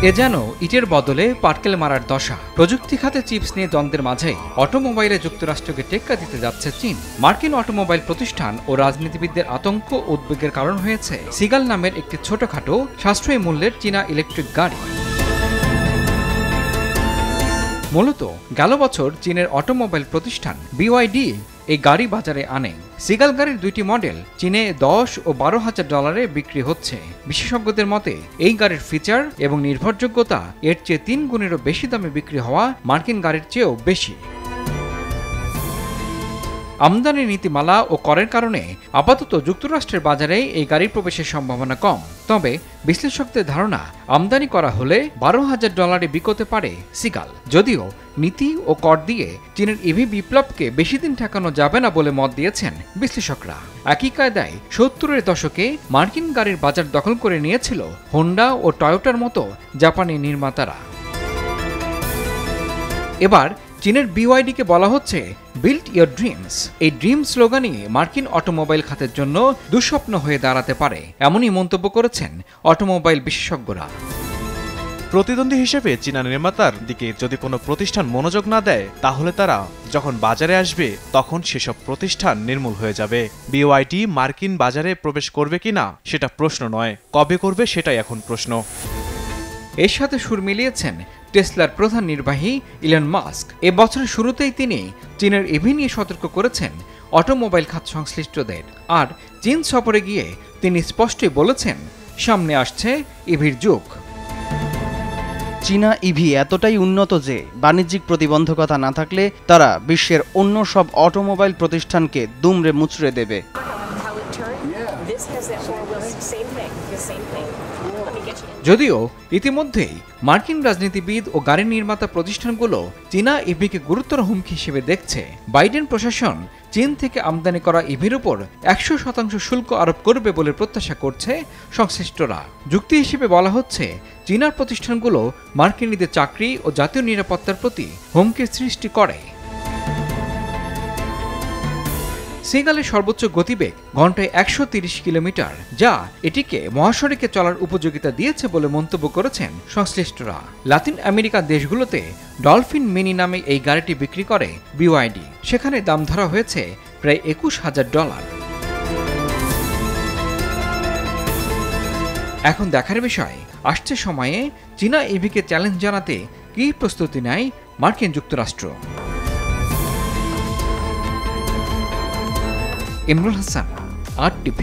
এ যেন ইটের বদলে পাটকেল মারার দশা। প্রযুক্তি খাতে চিপস নিয়ে দ্বন্দ্বের মাঝেই অটোমোবাইলে যুক্তরাষ্ট্রকে টেক্কা দিতে যাচ্ছে চীন। মার্কিন অটোমোবাইল প্রতিষ্ঠান ও রাজনীতিবিদদের আতঙ্ক ও উদ্বেগের কারণ হয়েছে সিগাল নামের একটি ছোটখাটো সাশ্রয়ী মূল্যের চীনা ইলেকট্রিক গাড়ি। মূলত গেল বছর চীনের অটোমোবাইল প্রতিষ্ঠান BYD এই গাড়ি বাজারে আনে। সিগাল গাড়ির দুইটি মডেল চীনে $10,000 ও $12,000 বিক্রি হচ্ছে। বিশেষজ্ঞদের মতে এই গাড়ির ফিচার এবং নির্ভরযোগ্যতা এর চেয়ে 3 গুণেরও বেশি দামে বিক্রি হওয়া মার্কিন গাড়ির চেয়েও বেশি। আমদানি নীতিমালা ও করের কারণে আপাতত যুক্তরাষ্ট্রের বাজারে এই গাড়ির প্রবেশের সম্ভাবনা কম। তবে বিশ্লেষকদের ধারণা, আমদানি করা হলে $12,000 বিকোতে পারে সিগাল। যদিও নীতি ও কর দিয়ে চীনের ইভি বিপ্লবকে বেশি দিন ঠেকানো যাবে না বলে মত দিয়েছেন বিশ্লেষকরা। একই কায়দায় 70-এর দশকে মার্কিন গাড়ির বাজার দখল করে নিয়েছিল হোন্ডা ও টয়োটার মতো জাপানি নির্মাতারা। এবার চীনের BYD-কে বলা হচ্ছে বিল্ড ইয়োর ড্রিমস। এই ড্রিম স্লোগানই মার্কিন অটোমোবাইল খাতের জন্য দুঃস্বপ্ন হয়ে দাঁড়াতে পারে, এমনই মন্তব্য করেছেন অটোমোবাইল বিশেষজ্ঞরা। প্রতিদ্বন্দ্বী হিসেবে চীনা নির্মাতার দিকে যদি কোনো প্রতিষ্ঠান মনোযোগ না দেয়, তাহলে তারা যখন বাজারে আসবে তখন সেসব প্রতিষ্ঠান নির্মূল হয়ে যাবে। BYD মার্কিন বাজারে প্রবেশ করবে কিনা সেটা প্রশ্ন নয়, কবে করবে সেটাই এখন প্রশ্ন। এর সাথে সুর মিলিয়েছেন টেসলার প্রধান নির্বাহী ইলন মাস্ক। এ বছরের শুরুতেই তিনি চীনের ইভি নিয়ে সতর্ক করেছেন অটোমোবাইল খাত সংশ্লিষ্টদের। আর চীন সফরে গিয়ে তিনি স্পষ্টই বলেছেন, সামনে আসছে ইভির যুগ। চীনা ইভি এতটাই উন্নত যে বাণিজ্যিক প্রতিবন্ধকতা না থাকলে তারা বিশ্বের অন্য সব অটোমোবাইল প্রতিষ্ঠানকে দুমড়ে মুচড়ে দেবে। যদিও ইতিমধ্যেই মার্কিন রাজনীতিবিদ ও গাড়ি নির্মাতা প্রতিষ্ঠানগুলো চীনা ইভিকে গুরুতর হুমকি হিসেবে দেখছে। বাইডেন প্রশাসন চীন থেকে আমদানি করা ইভির উপর 100% শুল্ক আরোপ করবে বলে প্রত্যাশা করছে সংশ্লিষ্টরা। যুক্তি হিসেবে বলা হচ্ছে, চীনার প্রতিষ্ঠানগুলো মার্কিনীদের চাকরি ও জাতীয় নিরাপত্তার প্রতি হুমকির সৃষ্টি করে। সিগালের সর্বোচ্চ গতিবেগ ঘন্টায় 130 কিলোমিটার, যা এটিকে মহাসড়কে চলার উপযোগিতা দিয়েছে বলে মন্তব্য করেছেন সংশ্লিষ্টরা। লাতিন আমেরিকার দেশগুলোতে ডলফিন মিনি নামে এই গাড়িটি বিক্রি করে BYD। সেখানে দাম ধরা হয়েছে প্রায় $21,000। এখন দেখার বিষয়, আসছে সময়ে চীনা ইভিকে চ্যালেঞ্জ জানাতে কী প্রস্তুতি নেয় মার্কিন যুক্তরাষ্ট্র। ইমরুল হাসান, RTV।